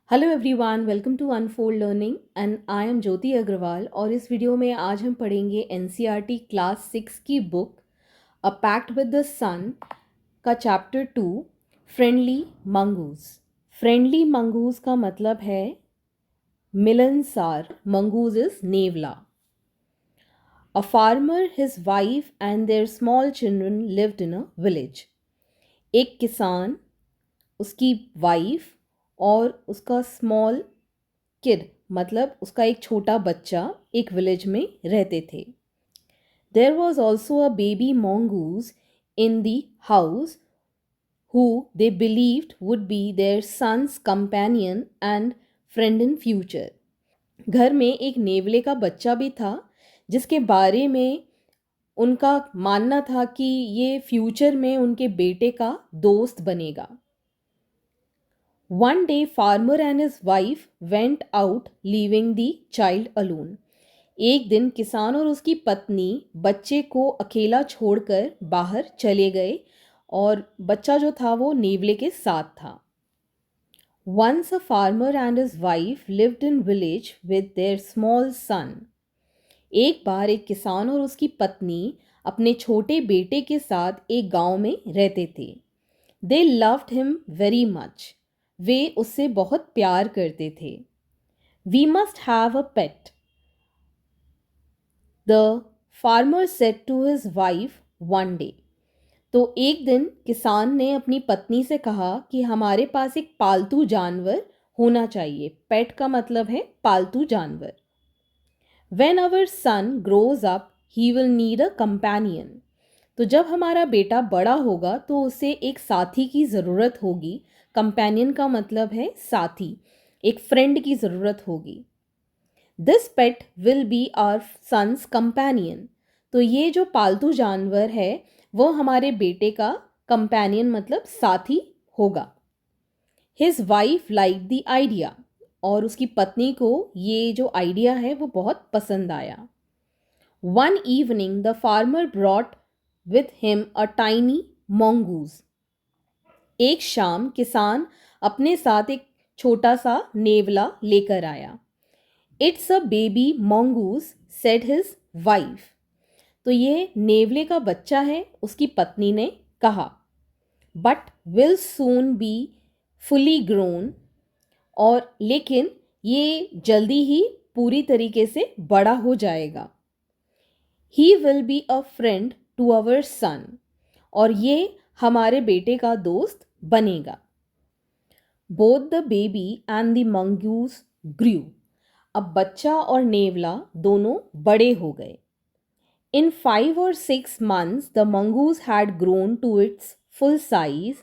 Hello everyone, welcome to unfold learning and I am Jyoti Agrawal. और इस video में आज हम पढ़ेंगे एनसीईआरटी क्लास 6 की book a pact with the sun का chapter 2 friendly mongoose. Friendly mongoose का मतलब है मिलनसार। मंगूज इज नेवला। A farmer, his wife and their small children lived in a village. एक किसान, उसकी वाइफ और उसका स्मॉल किड मतलब उसका एक छोटा बच्चा एक विलेज में रहते थे। There was also a baby mongoose in the house who they believed would be their son's companion and friend in future। घर में एक नेवले का बच्चा भी था जिसके बारे में उनका मानना था कि ये फ्यूचर में उनके बेटे का दोस्त बनेगा। One day, farmer and his wife went out, leaving the child alone। एक दिन किसान और उसकी पत्नी बच्चे को अकेला छोड़कर बाहर चले गए और बच्चा जो था वो नेवले के साथ था। Once a farmer and his wife lived in village with their small son। एक बार एक किसान और उसकी पत्नी अपने छोटे बेटे के साथ एक गांव में रहते थे। They loved him very much। वे उससे बहुत प्यार करते थे। We must have a pet, the farmer said to his wife one day। तो एक दिन किसान ने अपनी पत्नी से कहा कि हमारे पास एक पालतू जानवर होना चाहिए। पेट का मतलब है पालतू जानवर। When our son grows up, he will need a companion। तो जब हमारा बेटा बड़ा होगा तो उसे एक साथी की ज़रूरत होगी। कंपेनियन का मतलब है साथी, एक फ्रेंड की ज़रूरत होगी। This pet will be our son's companion. तो ये जो पालतू जानवर है वो हमारे बेटे का कंपेनियन मतलब साथी होगा। His wife like the idea. और उसकी पत्नी को ये जो आइडिया है वो बहुत पसंद आया। One evening the farmer brought with him a tiny mongoose। एक शाम किसान अपने साथ एक छोटा सा नेवला लेकर आया। It's a baby mongoose said his wife। तो ये नेवले का बच्चा है, उसकी पत्नी ने कहा। But will soon be fully grown. और लेकिन ये जल्दी ही पूरी तरीके से बड़ा हो जाएगा। He will be a friend to our son. और ये हमारे बेटे का दोस्त बनेगा। Both the baby and the mongoose grew. अब बच्चा और नेवला दोनों बड़े हो गए। In 5 or 6 months the mongoose had grown to its full size,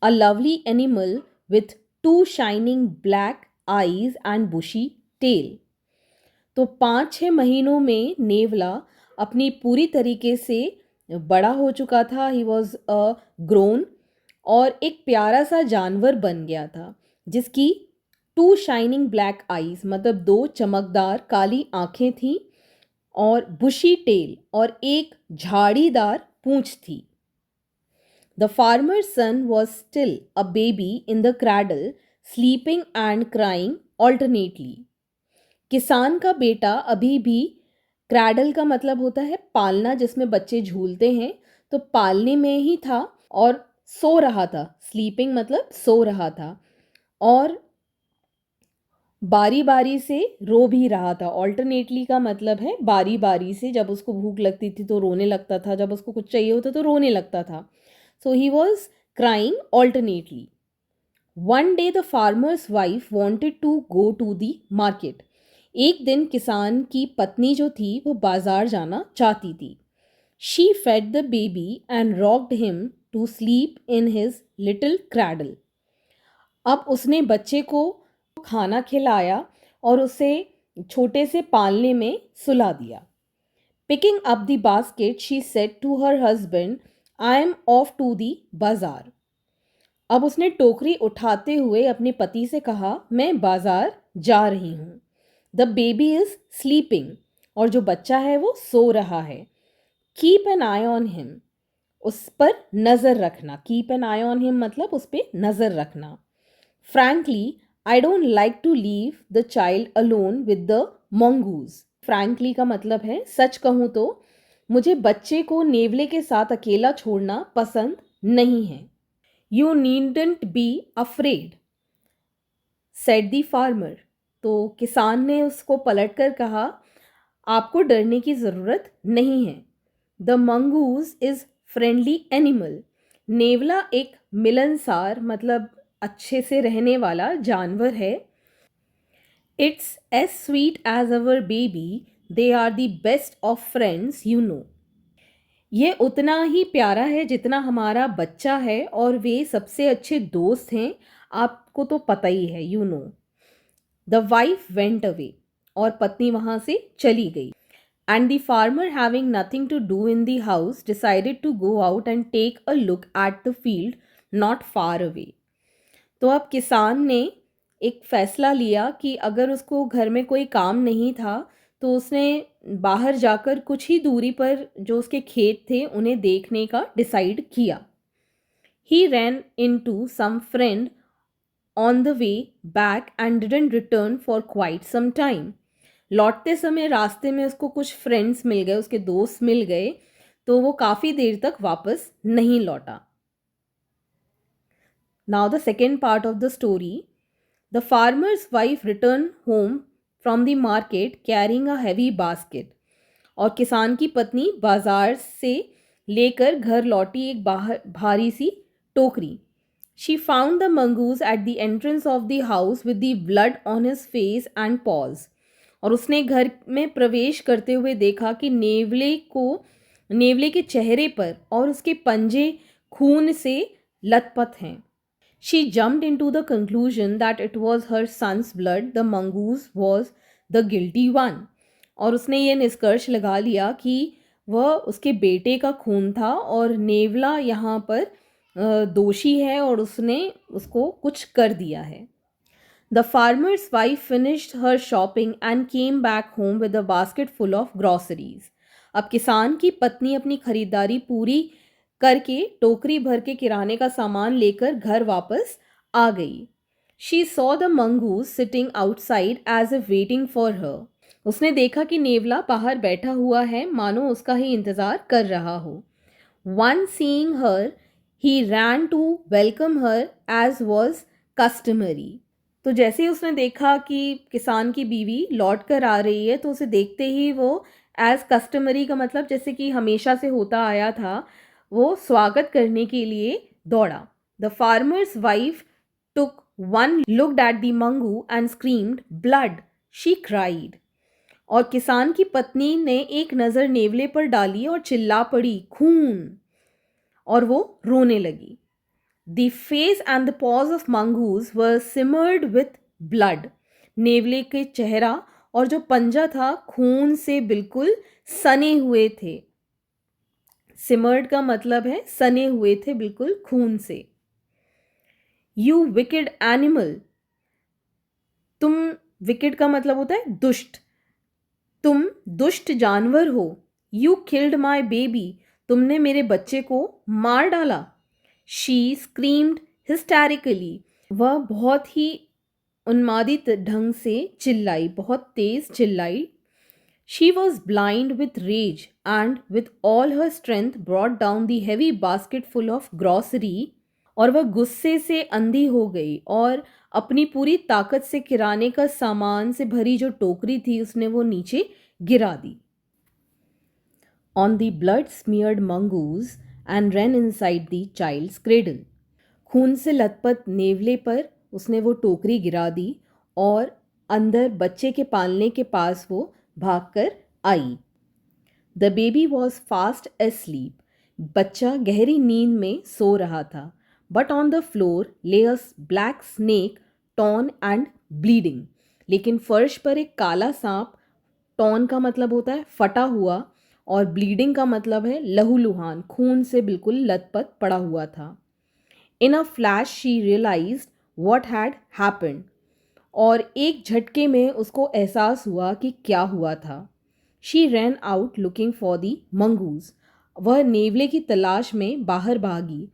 a lovely animal with 2 shining black eyes and bushy tail. तो 5-6 महीनों में नेवला अपनी पूरी तरीके से बड़ा हो चुका था। ही वॉज अ ग्रोन और एक प्यारा सा जानवर बन गया था जिसकी 2 shining black eyes मतलब 2 चमकदार काली आंखें थीं और बुशी टेल और एक झाड़ीदार पूंछ थी। The farmer son was still a baby in the cradle, sleeping and crying alternately. किसान का बेटा अभी भी, क्रैडल का मतलब होता है पालना जिसमें बच्चे झूलते हैं, तो पालने में ही था और सो रहा था। स्लीपिंग मतलब सो रहा था और बारी बारी से रो भी रहा था। ऑल्टरनेटली का मतलब है बारी बारी से, जब उसको भूख लगती थी तो रोने लगता था, जब उसको कुछ चाहिए होता तो रोने लगता था। So he was crying alternately. One day the farmer's wife wanted to go to the market. एक दिन किसान की पत्नी जो थी वो बाजार जाना चाहती थी। She fed the baby and rocked him to sleep in his little cradle. अब उसने बच्चे को खाना खिलाया और उसे छोटे से पालने में सुला दिया। Picking up the basket she said to her husband, I am off to the bazaar. अब उसने टोकरी उठाते हुए अपने पति से कहा, मैं बाजार जा रही हूँ। The baby is sleeping. और जो बच्चा है वो सो रहा है। Keep an eye on him. उस पर नज़र रखना। Keep an eye on him मतलब उस पर नज़र रखना। Frankly I don't like to leave the child alone with the mongoose. Frankly का मतलब है सच कहूँ तो मुझे बच्चे को नेवले के साथ अकेला छोड़ना पसंद नहीं है. You needn't be afraid said the farmer. तो किसान ने उसको पलट कर कहा, आपको डरने की ज़रूरत नहीं है. The mongoose is friendly animal. नेवला एक मिलनसार मतलब अच्छे से रहने वाला जानवर है. It's as sweet as our baby. They are the best of friends you know. ये उतना ही प्यारा है जितना हमारा बच्चा है और वे सबसे अच्छे दोस्त हैं. आपको तो पता ही है, you know. The wife went away. और पत्नी वहाँ से चली गई. And the farmer, having nothing to do in the house, decided to go out and take a look at the field not far away. तो अब किसान ने एक फैसला लिया कि अगर उसको घर में कोई काम नहीं था तो उसने बाहर जाकर कुछ ही दूरी पर जो उसके खेत थे उन्हें देखने का डिसाइड किया. He ran into some friend on the way back and didn't return for quite some time. लौटते समय रास्ते में उसको कुछ फ्रेंड्स मिल गए, उसके दोस्त मिल गए, तो वो काफ़ी देर तक वापस नहीं लौटा. Now the second part of the story. The farmer's wife return home from the market carrying a heavy basket. और किसान की पत्नी बाजार से लेकर घर लौटी एक भारी सी टोकरी. She found the mongoose at the entrance of the house with the blood on his face and pause. और उसने घर में प्रवेश करते हुए देखा कि नेवले के चेहरे पर और उसके पंजे खून से लथपथ हैं. She jumped into the conclusion that it was her son's blood. The mongoose was the guilty one. और उसने ये निष्कर्ष लगा लिया कि वह उसके बेटे का खून था और नेवला यहाँ पर दोषी है और उसने उसको कुछ कर दिया है. The farmer's wife finished her shopping and came back home with a basket full of groceries. अब किसान की पत्नी अपनी खरीदारी पूरी करके टोकरी भर के किराने का सामान लेकर घर वापस आ गई. She saw the mongoose sitting outside as if waiting for her. उसने देखा कि नेवला बाहर बैठा हुआ है मानो उसका ही इंतज़ार कर रहा हो. Once seeing her, he ran to welcome her as was customary. तो जैसे ही उसने देखा कि किसान की बीवी लौट कर आ रही है तो उसे देखते ही वो एज कस्टमरी का मतलब जैसे कि हमेशा से होता आया था, वो स्वागत करने के लिए दौड़ा. The farmer's wife took one looked at the Mangu and screamed blood. She cried. और किसान की पत्नी ने एक नज़र नेवले पर डाली और चिल्ला पड़ी, खून. और वो रोने लगी. The face and the paws of mongoose were simmered with blood. नेवले के चेहरा और जो पंजा था खून से बिल्कुल सने हुए थे. सिमर्ड का मतलब है सने हुए थे बिल्कुल खून से. You wicked animal. तुम, विकेड का मतलब होता है दुष्ट. तुम दुष्ट जानवर हो. You killed my baby. तुमने मेरे बच्चे को मार डाला. She screamed hysterically. वह बहुत ही उन्मादित ढंग से चिल्लाई, बहुत तेज चिल्लाई. She was blind with rage and with all her strength brought down the heavy basket full of grocery. और वह गुस्से से अंधी हो गई और अपनी पूरी ताकत से किराने का सामान से भरी जो टोकरी थी उसने वो नीचे गिरा दी. On the blood smeared mongoose and ran inside the child's cradle. खून से लथपथ नेवले पर उसने वो टोकरी गिरा दी और अंदर बच्चे के पालने के पास वो भागकर आई. The baby was fast asleep. बच्चा गहरी नींद में सो रहा था. बट ऑन द फ्लोर ले अ black snake torn and bleeding. लेकिन फर्श पर एक काला सांप, टॉर्न का मतलब होता है फटा हुआ और ब्लीडिंग का मतलब है लहूलुहान, खून से बिल्कुल लथपथ पड़ा हुआ था. In a flash she realised what had happened. और एक झटके में उसको एहसास हुआ कि क्या हुआ था. She ran out looking for the mongoose. वह नेवले की तलाश में बाहर भागी.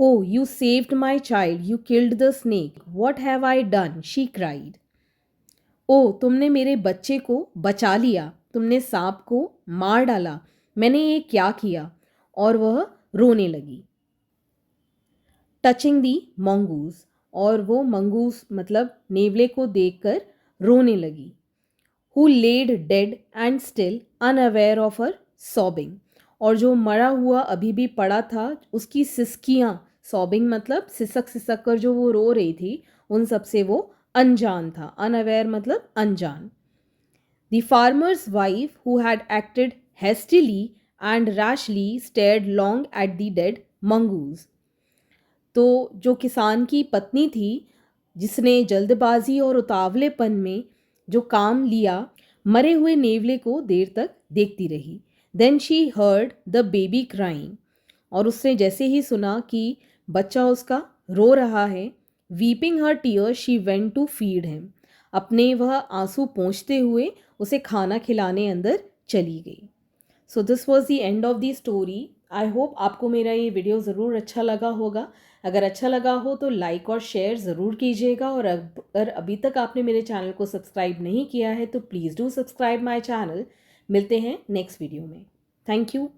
Oh, you saved my child, you killed the snake. What have I done? She cried. ओ, तुमने मेरे बच्चे को बचा लिया, तुमने सांप को मार डाला, मैंने ये क्या किया? और वह रोने लगी। टचिंग दी मंगूस, और वो मंगूस मतलब नेवले को देखकर रोने लगी। Who lay dead and still unaware of her sobbing, और जो मरा हुआ अभी भी पड़ा था, उसकी सिसकियाँ, सॉबिंग मतलब सिसक सिसक कर जो वो रो रही थी, उन सब से वो अनजान था। अनअवेयर मतलब अनजान। The farmer's wife who had acted hastily and rashly stared long at the dead mongoose, तो जो किसान की पत्नी थी, जिसने जल्दबाजी और उतावलेपन में जो काम लिया, मरे हुए नेवले को देर तक देखती रही। Then she heard the baby crying, और उसने जैसे ही सुना कि बच्चा उसका रो रहा है, weeping her tear she went to feed him, अपने वह आंसू पोंछते हुए उसे खाना खिलाने अंदर चली गई। So this was the end of the story. I hope आपको मेरा ये वीडियो ज़रूर अच्छा लगा होगा। अगर अच्छा लगा हो तो लाइक और शेयर ज़रूर कीजिएगा, और अगर अभी तक आपने मेरे चैनल को सब्सक्राइब नहीं किया है तो please do subscribe my channel. मिलते हैं नेक्स्ट वीडियो में। Thank you.